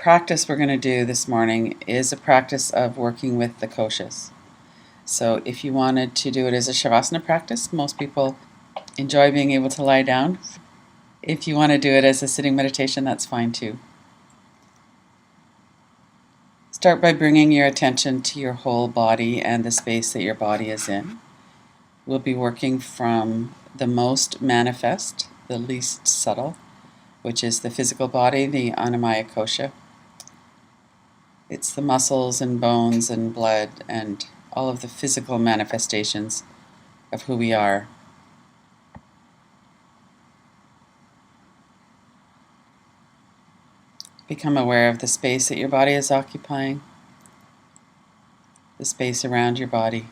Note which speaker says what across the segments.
Speaker 1: practice we're going to do this morning is a practice of working with the Koshas. So if you wanted to do it as a Shavasana practice, most people enjoy being able to lie down. If you want to do it as a sitting meditation, that's fine too. Start by bringing your attention to your whole body and the space that your body is in. We'll be working from the most manifest, the least subtle, which is the physical body, the Annamaya Kosha. It's the muscles and bones and blood and all of the physical manifestations of who we are. Become aware of the space that your body is occupying, the space around your body,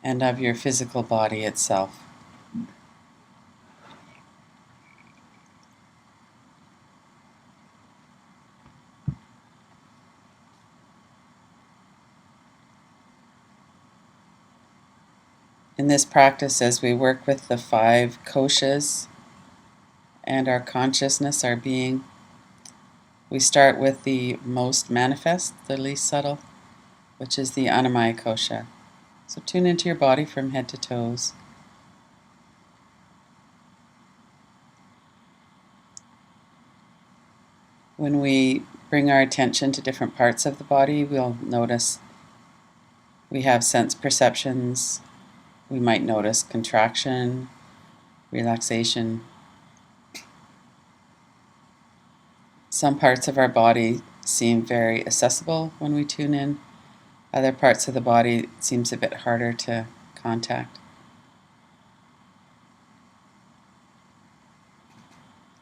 Speaker 1: and of your physical body itself. In this practice, as we work with the 5 koshas and our consciousness, our being, we start with the most manifest, the least subtle, which is the Annamaya Kosha. So tune into your body from head to toes. When we bring our attention to different parts of the body, we'll notice we have sense perceptions. We might notice contraction, relaxation. Some parts of our body seem very accessible when we tune in. Other parts of the body seems a bit harder to contact.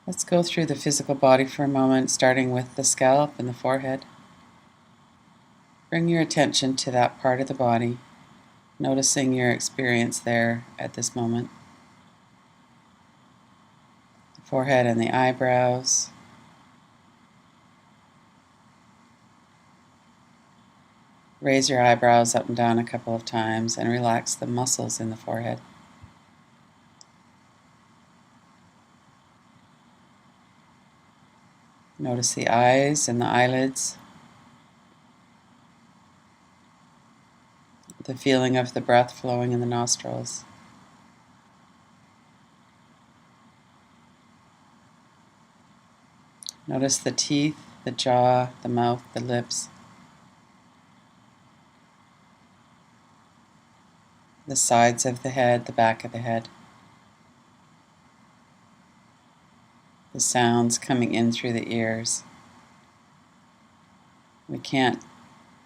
Speaker 1: Let's go through the physical body for a moment, starting with the scalp and the forehead. Bring your attention to that part of the body, noticing your experience there at this moment. The forehead and the eyebrows. Raise your eyebrows up and down a couple of times and relax the muscles in the forehead. Notice the eyes and the eyelids. The feeling of the breath flowing in the nostrils. Notice the teeth, the jaw, the mouth, the lips. The sides of the head, the back of the head. The sounds coming in through the ears. We can't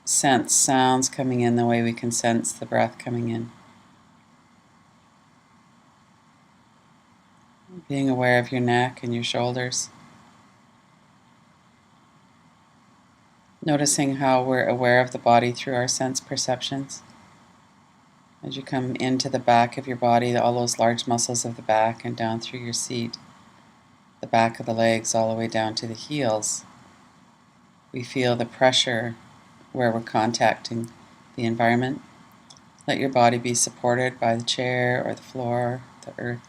Speaker 1: sense sounds coming in the way we can sense the breath coming in. Being aware of your neck and your shoulders. Noticing how we're aware of the body through our sense perceptions. As you come into the back of your body, all those large muscles of the back and down through your seat, the back of the legs all the way down to the heels, we feel the pressure where we're contacting the environment. Let your body be supported by the chair or the floor, the earth.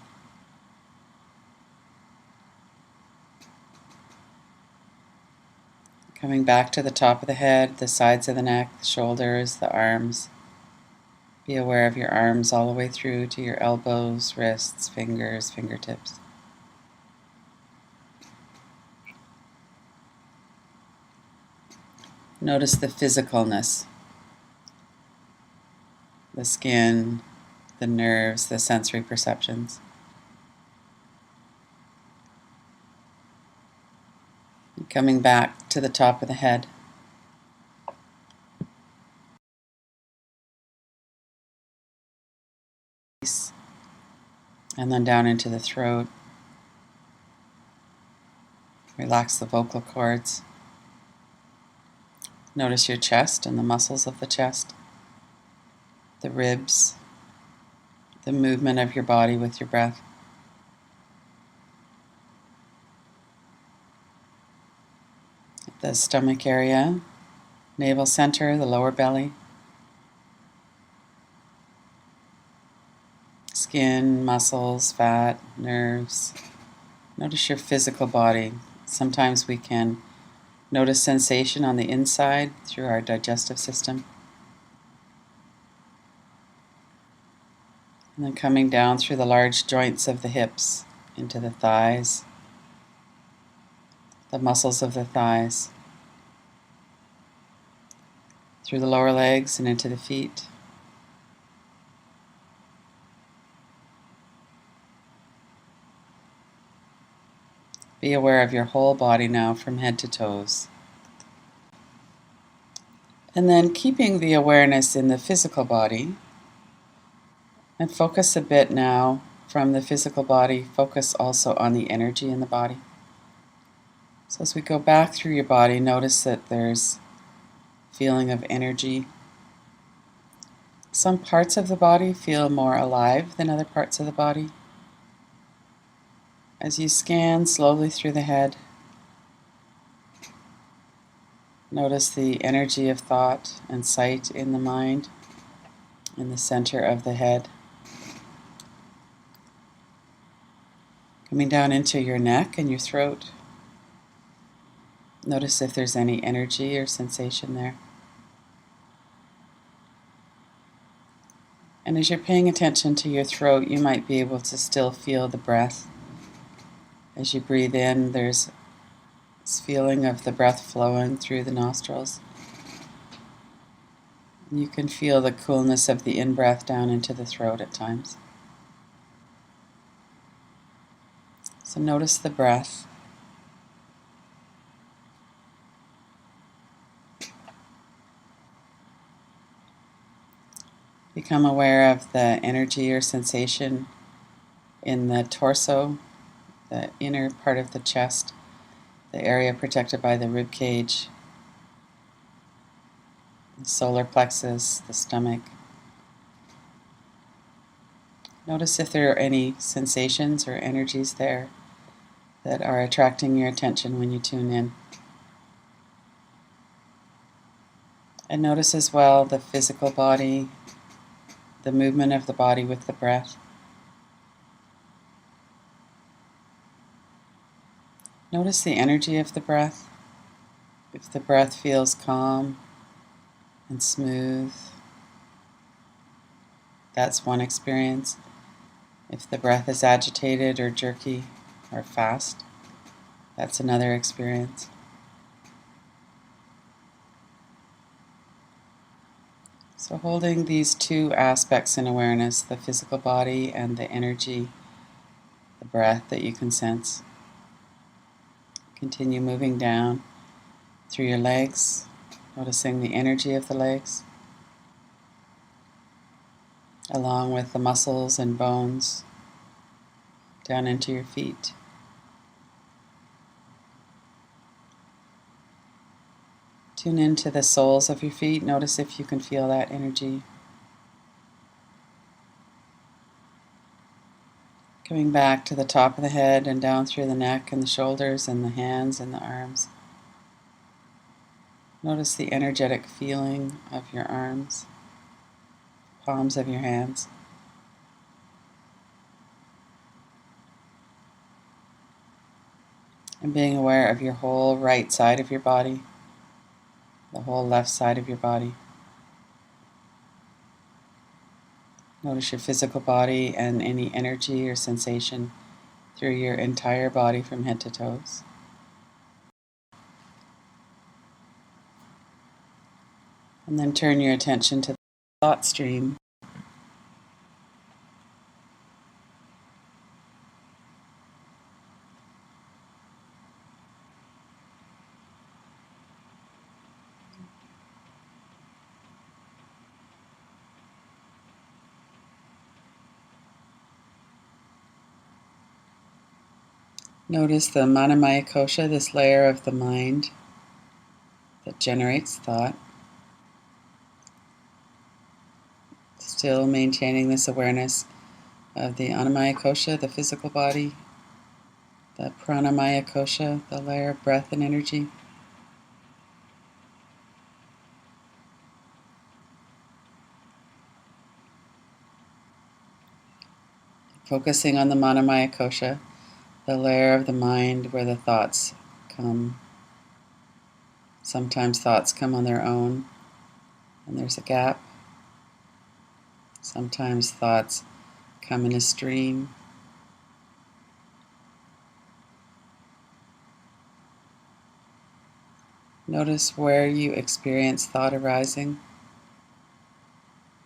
Speaker 1: Coming back to the top of the head, the sides of the neck, the shoulders, the arms. Be aware of your arms all the way through to your elbows, wrists, fingers, fingertips. Notice the physicalness, the skin, the nerves, the sensory perceptions. And coming back to the top of the head. And then down into the throat. Relax the vocal cords. Notice your chest and the muscles of the chest, the ribs, the movement of your body with your breath. The stomach area, navel center, the lower belly, skin, muscles, fat, nerves. Notice your physical body Sometimes we can notice sensation on the inside through our digestive system. And then coming down through the large joints of the hips into the thighs, the muscles of the thighs, through the lower legs and into the feet. Be aware of your whole body now from head to toes. And then keeping the awareness in the physical body, and focus a bit now from the physical body, focus also on the energy in the body. So as we go back through your body, notice that there's a feeling of energy. Some parts of the body feel more alive than other parts of the body. As you scan slowly through the head, notice the energy of thought and sight in the mind, in the center of the head. Coming down into your neck and your throat. Notice if there's any energy or sensation there. And as you're paying attention to your throat, you might be able to still feel the breath. As you breathe in, there's this feeling of the breath flowing through the nostrils. You can feel the coolness of the in-breath down into the throat at times. So notice the breath. Become aware of the energy or sensation in the torso, the inner part of the chest, the area protected by the rib cage, the solar plexus, the stomach. Notice if there are any sensations or energies there that are attracting your attention when you tune in. And notice as well the physical body, the movement of the body with the breath. Notice the energy of the breath. If the breath feels calm and smooth, that's one experience. If the breath is agitated or jerky or fast, that's another experience. So holding these two aspects in awareness, the physical body and the energy, the breath that you can sense. Continue moving down through your legs, noticing the energy of the legs, along with the muscles and bones, down into your feet. Tune into the soles of your feet. Notice if you can feel that energy. Coming back to the top of the head and down through the neck and the shoulders and the hands and the arms. Notice the energetic feeling of your arms, palms of your hands. And being aware of your whole right side of your body, the whole left side of your body. Notice your physical body and any energy or sensation through your entire body from head to toes. And then turn your attention to the thought stream. Notice the Manamaya Kosha, this layer of the mind that generates thought. Still maintaining this awareness of the Annamaya Kosha, the physical body, the Pranamaya Kosha, the layer of breath and energy. Focusing on the Manamaya Kosha, the layer of the mind where the thoughts come. Sometimes thoughts come on their own, and there's a gap. Sometimes thoughts come in a stream. Notice where you experience thought arising.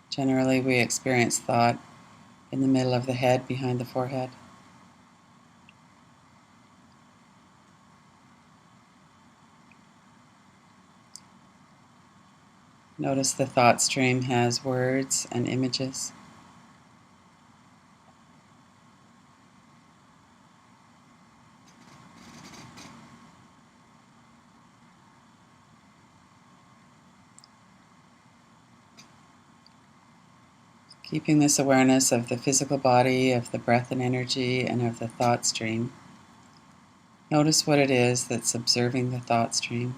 Speaker 1: Generally, we experience thought in the middle of the head, behind the forehead. Notice the thought stream has words and images. Keeping this awareness of the physical body, of the breath and energy, and of the thought stream. Notice what it is that's observing the thought stream.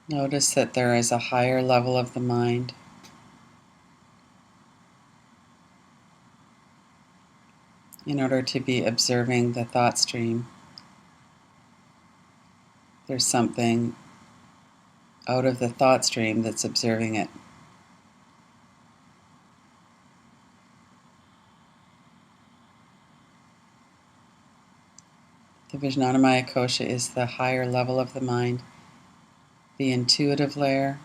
Speaker 1: Notice that there is a higher level of the mind. In order to be observing the thought stream, there's something out of the thought stream that's observing it. The Vijnanamaya Kosha is the higher level of the mind, the intuitive layer.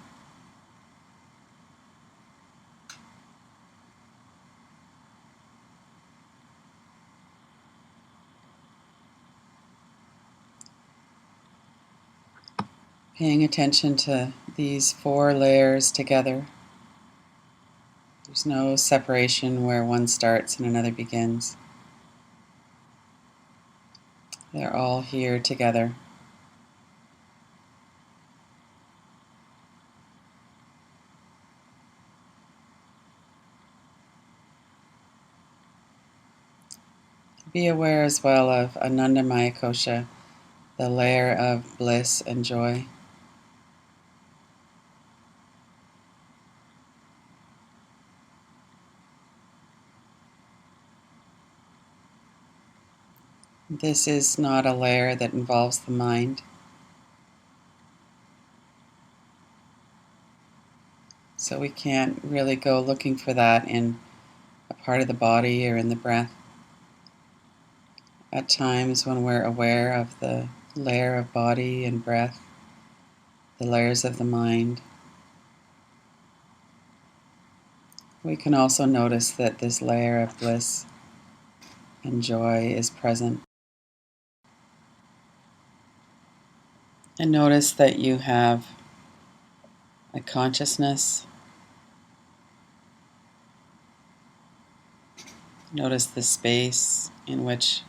Speaker 1: Paying attention to these 4 layers together. There's no separation where one starts and another begins. They're all here together. Be aware as well of Anandamaya Kosha, the layer of bliss and joy. This is not a layer that involves the mind. So we can't really go looking for that in a part of the body or in the breath. At times when we're aware of the layer of body and breath, the layers of the mind, we can also notice that this layer of bliss and joy is present. And notice that you have a consciousness. Notice the space in which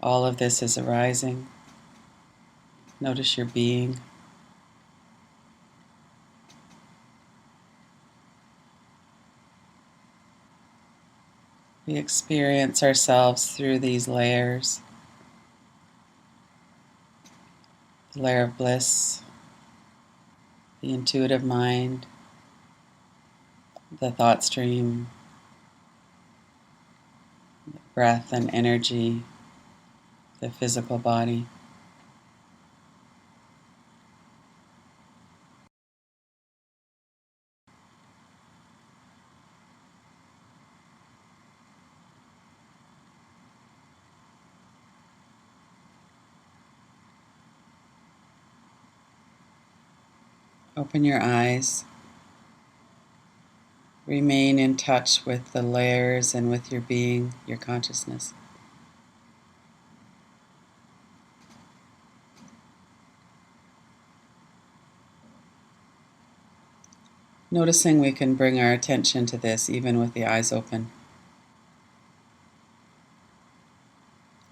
Speaker 1: all of this is arising. Notice your being. We experience ourselves through these layers. The layer of bliss, the intuitive mind, the thought stream, the breath and energy, the physical body. Open your eyes. Remain in touch with the layers and with your being, your consciousness. Noticing we can bring our attention to this even with the eyes open.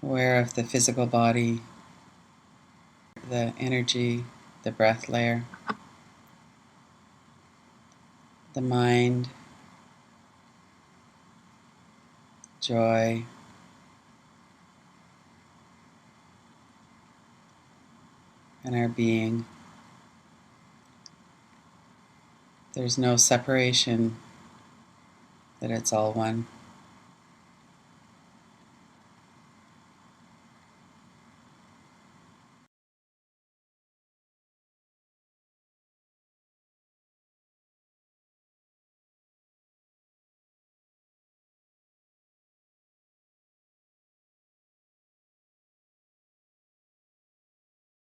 Speaker 1: Aware of the physical body, the energy, the breath layer, the mind, joy, and our being. There's no separation that it's all one.